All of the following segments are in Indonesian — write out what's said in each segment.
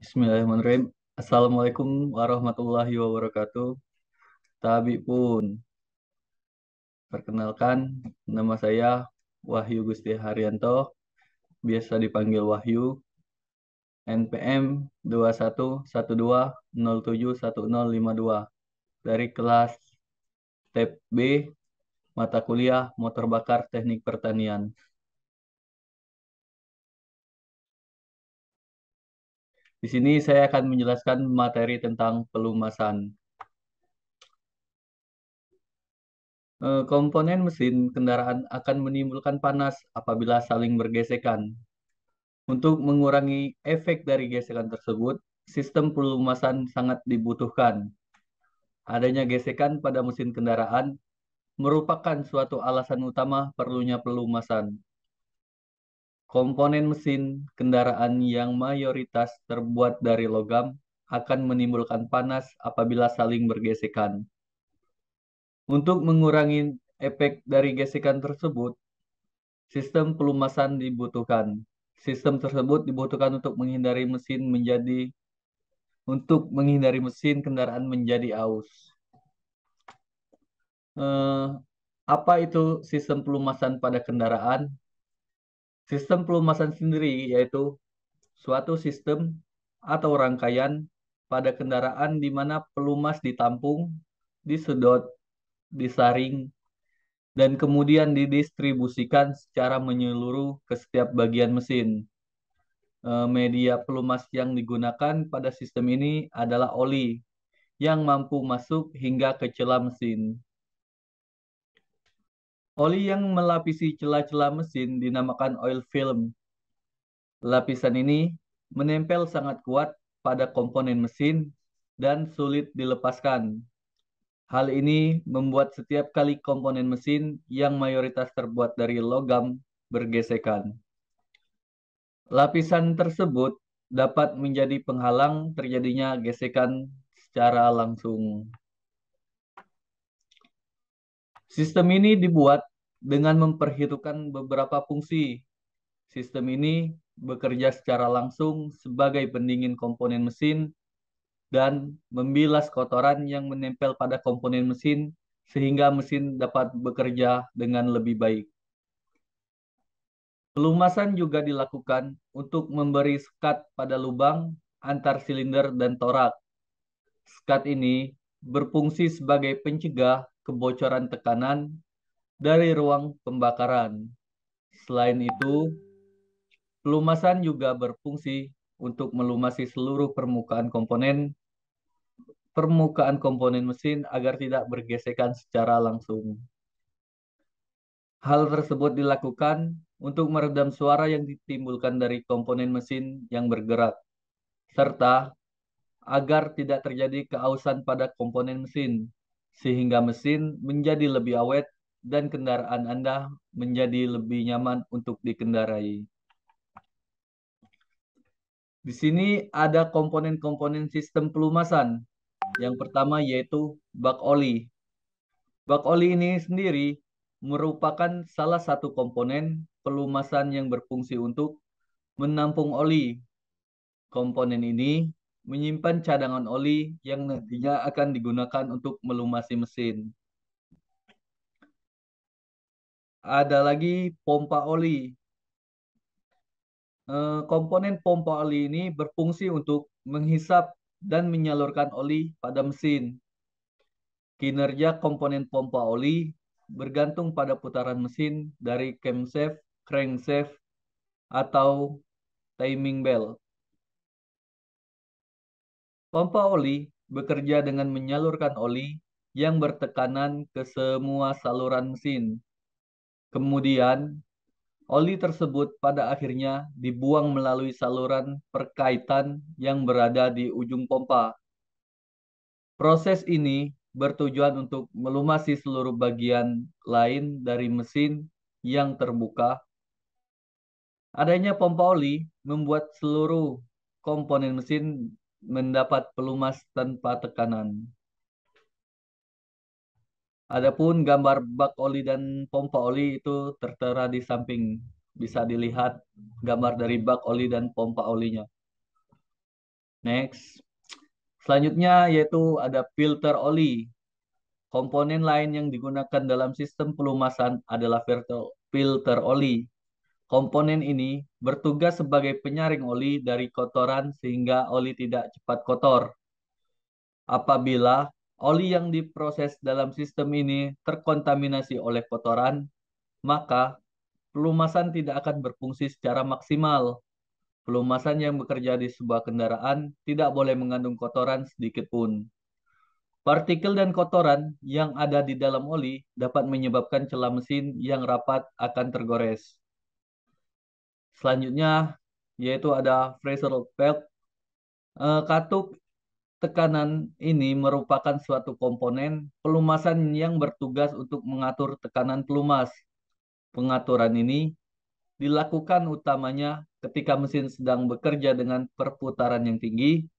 Bismillahirrahmanirrahim. Assalamualaikum warahmatullahi wabarakatuh. Tabi pun, perkenalkan, nama saya Wahyu Gusti Haryanto, biasa dipanggil Wahyu, NPM 2112071052 dari kelas TEP B, mata kuliah Motor Bakar Teknik Pertanian. Di sini saya akan menjelaskan materi tentang pelumasan. Komponen mesin kendaraan akan menimbulkan panas apabila saling bergesekan. Untuk mengurangi efek dari gesekan tersebut, sistem pelumasan sangat dibutuhkan. Adanya gesekan pada mesin kendaraan merupakan suatu alasan utama perlunya pelumasan. Komponen mesin kendaraan yang mayoritas terbuat dari logam akan menimbulkan panas apabila saling bergesekan. Untuk mengurangi efek dari gesekan tersebut, sistem pelumasan dibutuhkan. Sistem tersebut dibutuhkan untuk menghindari mesin kendaraan menjadi aus. Eh, apa itu sistem pelumasan pada kendaraan? Sistem pelumasan sendiri yaitu suatu sistem atau rangkaian pada kendaraan di mana pelumas ditampung, disedot, disaring, dan kemudian didistribusikan secara menyeluruh ke setiap bagian mesin. Media pelumas yang digunakan pada sistem ini adalah oli yang mampu masuk hingga ke celah mesin. Oli yang melapisi celah-celah mesin dinamakan oil film. Lapisan ini menempel sangat kuat pada komponen mesin dan sulit dilepaskan. Hal ini membuat setiap kali komponen mesin yang mayoritas terbuat dari logam bergesekan. Lapisan tersebut dapat menjadi penghalang terjadinya gesekan secara langsung. Sistem ini dibuat dengan memperhitungkan beberapa fungsi. Sistem ini bekerja secara langsung sebagai pendingin komponen mesin dan membilas kotoran yang menempel pada komponen mesin sehingga mesin dapat bekerja dengan lebih baik. Pelumasan juga dilakukan untuk memberi sekat pada lubang antar silinder dan torak. Sekat ini berfungsi sebagai pencegah kebocoran tekanan dari ruang pembakaran. Selain itu, pelumasan juga berfungsi untuk melumasi seluruh permukaan komponen mesin agar tidak bergesekan secara langsung. Hal tersebut dilakukan untuk meredam suara yang ditimbulkan dari komponen mesin yang bergerak, serta agar tidak terjadi keausan pada komponen mesin, sehingga mesin menjadi lebih awet dan kendaraan Anda menjadi lebih nyaman untuk dikendarai. Di sini ada komponen-komponen sistem pelumasan. Yang pertama yaitu bak oli. Bak oli ini sendiri merupakan salah satu komponen pelumasan yang berfungsi untuk menampung oli. Komponen ini menyimpan cadangan oli yang nantinya akan digunakan untuk melumasi mesin. Ada lagi pompa oli. Komponen pompa oli ini berfungsi untuk menghisap dan menyalurkan oli pada mesin. Kinerja komponen pompa oli bergantung pada putaran mesin dari camshaft, crankshaft, atau timing belt. Pompa oli bekerja dengan menyalurkan oli yang bertekanan ke semua saluran mesin. Kemudian, oli tersebut pada akhirnya dibuang melalui saluran perkaitan yang berada di ujung pompa. Proses ini bertujuan untuk melumasi seluruh bagian lain dari mesin yang terbuka. Adanya pompa oli membuat seluruh komponen mesin mendapat pelumas tanpa tekanan. Adapun gambar bak oli dan pompa oli itu tertera di samping. Bisa dilihat gambar dari bak oli dan pompa olinya. Next. Selanjutnya yaitu ada filter oli. Komponen lain yang digunakan dalam sistem pelumasan adalah filter oli. Komponen ini bertugas sebagai penyaring oli dari kotoran sehingga oli tidak cepat kotor. Apabila oli yang diproses dalam sistem ini terkontaminasi oleh kotoran, maka pelumasan tidak akan berfungsi secara maksimal. Pelumasan yang bekerja di sebuah kendaraan tidak boleh mengandung kotoran sedikit pun. Partikel dan kotoran yang ada di dalam oli dapat menyebabkan celah mesin yang rapat akan tergores. Selanjutnya yaitu ada pressure valve. Katup tekanan ini merupakan suatu komponen pelumasan yang bertugas untuk mengatur tekanan pelumas. Pengaturan ini dilakukan utamanya ketika mesin sedang bekerja dengan perputaran yang tinggi.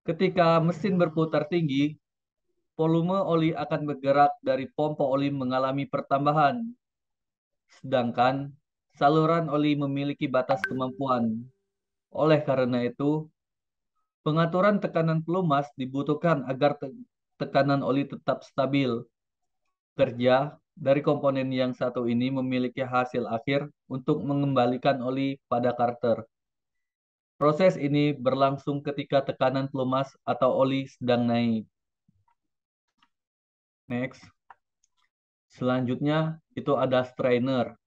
Ketika mesin berputar tinggi, volume oli akan bergerak dari pompa oli mengalami pertambahan, sedangkan saluran oli memiliki batas kemampuan. Oleh karena itu, pengaturan tekanan pelumas dibutuhkan agar tekanan oli tetap stabil. Kerja dari komponen yang satu ini memiliki hasil akhir untuk mengembalikan oli pada karter. Proses ini berlangsung ketika tekanan pelumas atau oli sedang naik. Next. Selanjutnya itu ada strainer.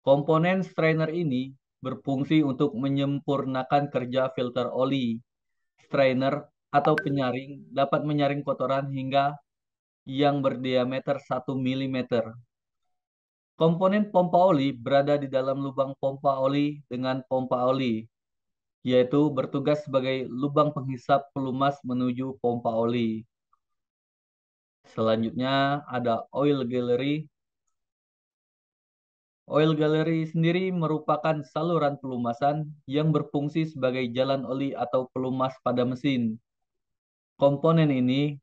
Komponen strainer ini berfungsi untuk menyempurnakan kerja filter oli. Strainer atau penyaring dapat menyaring kotoran hingga yang berdiameter 1 mm. Komponen pompa oli berada di dalam lubang pompa oli dengan pompa oli, yaitu bertugas sebagai lubang penghisap pelumas menuju pompa oli. Selanjutnya ada oil gallery. Oil gallery sendiri merupakan saluran pelumasan yang berfungsi sebagai jalan oli atau pelumas pada mesin. Komponen ini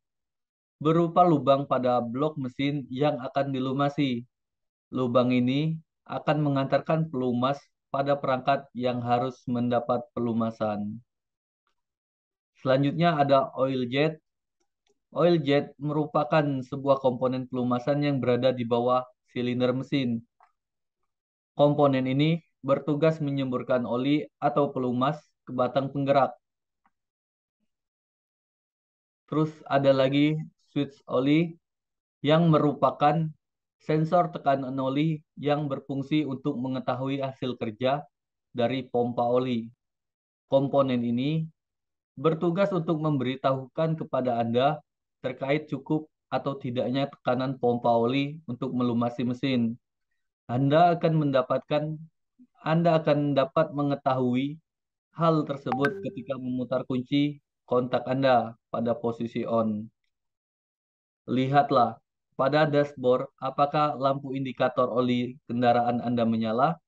berupa lubang pada blok mesin yang akan dilumasi. Lubang ini akan mengantarkan pelumas pada perangkat yang harus mendapat pelumasan. Selanjutnya ada oil jet. Oil jet merupakan sebuah komponen pelumasan yang berada di bawah silinder mesin. Komponen ini bertugas menyemburkan oli atau pelumas ke batang penggerak. Terus ada lagi switch oli yang merupakan sensor tekanan oli yang berfungsi untuk mengetahui hasil kerja dari pompa oli. Komponen ini bertugas untuk memberitahukan kepada Anda terkait cukup atau tidaknya tekanan pompa oli untuk melumasi mesin. Anda akan mendapatkan Anda akan dapat mengetahui hal tersebut ketika memutar kunci kontak Anda pada posisi on. Lihatlah pada dashboard apakah lampu indikator oli kendaraan Anda menyala.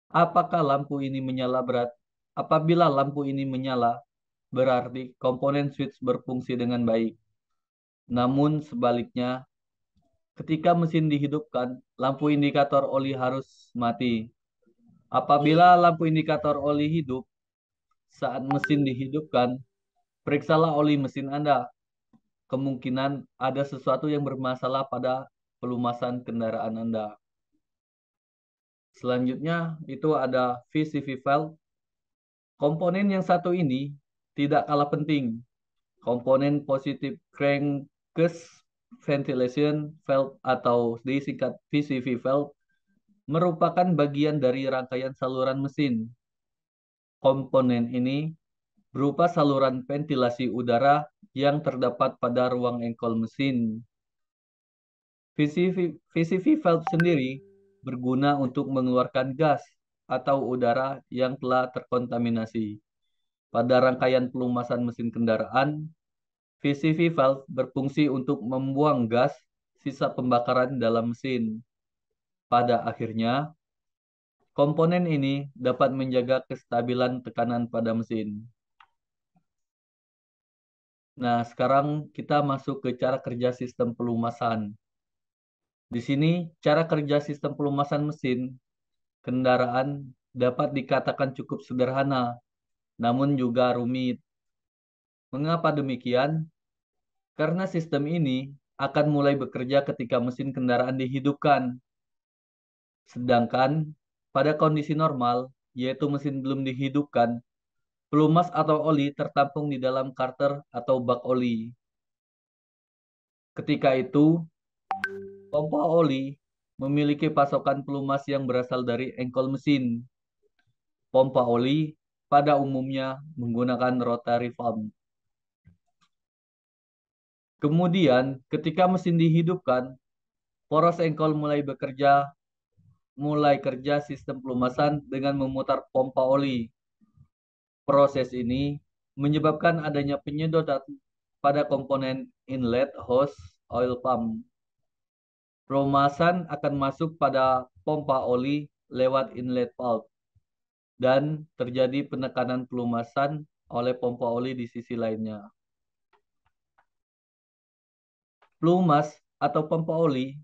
Apakah lampu ini menyala berat? Apabila lampu ini menyala, berarti komponen switch berfungsi dengan baik. Namun sebaliknya, ketika mesin dihidupkan, lampu indikator oli harus mati. Apabila lampu indikator oli hidup saat mesin dihidupkan, periksalah oli mesin Anda. Kemungkinan ada sesuatu yang bermasalah pada pelumasan kendaraan Anda. Selanjutnya itu ada VCV valve. Komponen yang satu ini tidak kalah penting. Komponen positive crankcase ventilation valve atau disingkat VCV valve merupakan bagian dari rangkaian saluran mesin. Komponen ini berupa saluran ventilasi udara yang terdapat pada ruang engkol mesin. VCV valve sendiri berguna untuk mengeluarkan gas atau udara yang telah terkontaminasi. Pada rangkaian pelumasan mesin kendaraan, VCV valve berfungsi untuk membuang gas sisa pembakaran dalam mesin. Pada akhirnya, komponen ini dapat menjaga kestabilan tekanan pada mesin. Nah, sekarang kita masuk ke cara kerja sistem pelumasan. Di sini, cara kerja sistem pelumasan mesin kendaraan dapat dikatakan cukup sederhana. namun juga rumit. Mengapa demikian? Karena sistem ini akan mulai bekerja ketika mesin kendaraan dihidupkan. Sedangkan pada kondisi normal, yaitu mesin belum dihidupkan, pelumas atau oli tertampung di dalam karter atau bak oli. Ketika itu, pompa oli memiliki pasokan pelumas yang berasal dari engkol mesin. Pompa oli pada umumnya menggunakan rotary pump. Kemudian, ketika mesin dihidupkan, poros engkol mulai kerja sistem pelumasan dengan memutar pompa oli. Proses ini menyebabkan adanya penyedotan pada komponen inlet hose oil pump. Pelumasan akan masuk pada pompa oli lewat inlet valve dan terjadi penekanan pelumasan oleh pompa oli di sisi lainnya. Pelumas atau pompa oli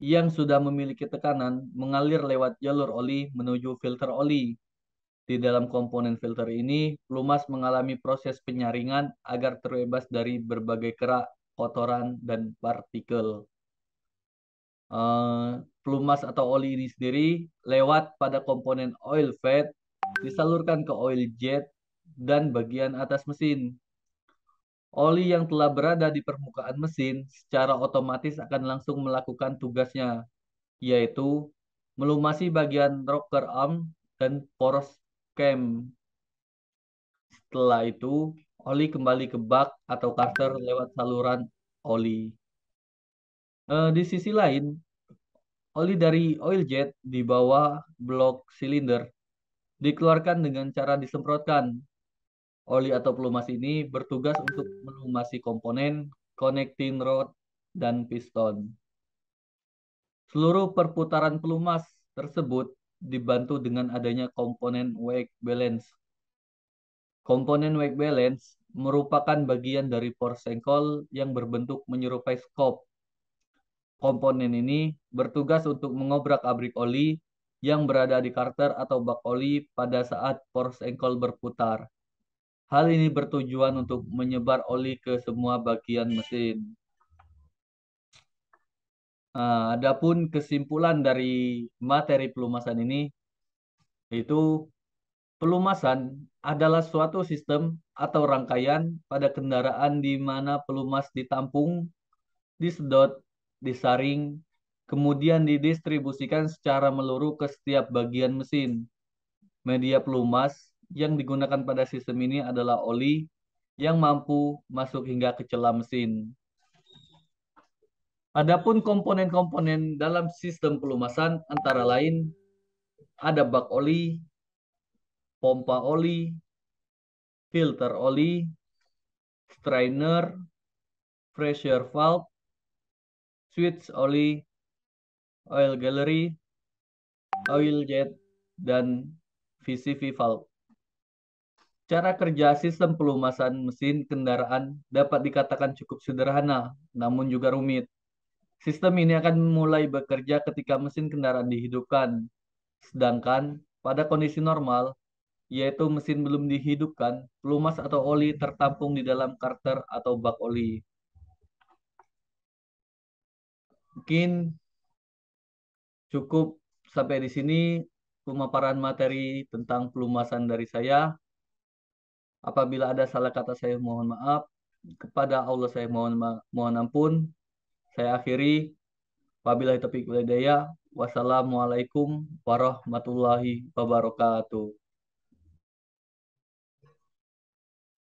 yang sudah memiliki tekanan mengalir lewat jalur oli menuju filter oli. Di dalam komponen filter ini, pelumas mengalami proses penyaringan agar terbebas dari berbagai kerak, kotoran, dan partikel. Pelumas atau oli ini sendiri lewat pada komponen oil fat, disalurkan ke oil jet, dan bagian atas mesin. Oli yang telah berada di permukaan mesin secara otomatis akan langsung melakukan tugasnya, yaitu melumasi bagian rocker arm dan poros cam. Setelah itu, oli kembali ke bak atau karter lewat saluran oli. Di sisi lain, oli dari oil jet di bawah blok silinder dikeluarkan dengan cara disemprotkan. Oli atau pelumas ini bertugas untuk melumasi komponen, connecting rod, dan piston. Seluruh perputaran pelumas tersebut dibantu dengan adanya komponen wake balance. Komponen wake balance merupakan bagian dari porsengkol yang berbentuk menyerupai skop. Komponen ini bertugas untuk mengobrak-abrik oli yang berada di karter atau bak oli pada saat porsengkol berputar. Hal ini bertujuan untuk menyebar oli ke semua bagian mesin. Adapun kesimpulan dari materi pelumasan ini, yaitu pelumasan adalah suatu sistem atau rangkaian pada kendaraan di mana pelumas ditampung, disedot, disaring, kemudian didistribusikan secara meluruh ke setiap bagian mesin. Media pelumas yang digunakan pada sistem ini adalah oli yang mampu masuk hingga ke celah mesin. Adapun komponen-komponen dalam sistem pelumasan antara lain ada bak oli, pompa oli, filter oli, strainer, pressure valve, switch oli, oil gallery, oil jet, dan VCV valve. Cara kerja sistem pelumasan mesin kendaraan dapat dikatakan cukup sederhana, namun juga rumit. Sistem ini akan mulai bekerja ketika mesin kendaraan dihidupkan. Sedangkan pada kondisi normal, yaitu mesin belum dihidupkan, pelumas atau oli tertampung di dalam karter atau bak oli. Mungkin cukup sampai di sini pemaparan materi tentang pelumasan dari saya. Apabila ada salah kata saya mohon maaf. Kepada Allah saya mohon ampun. Saya akhiri. Wabillahi taufiq wal hidayah. Wassalamualaikum warahmatullahi wabarakatuh.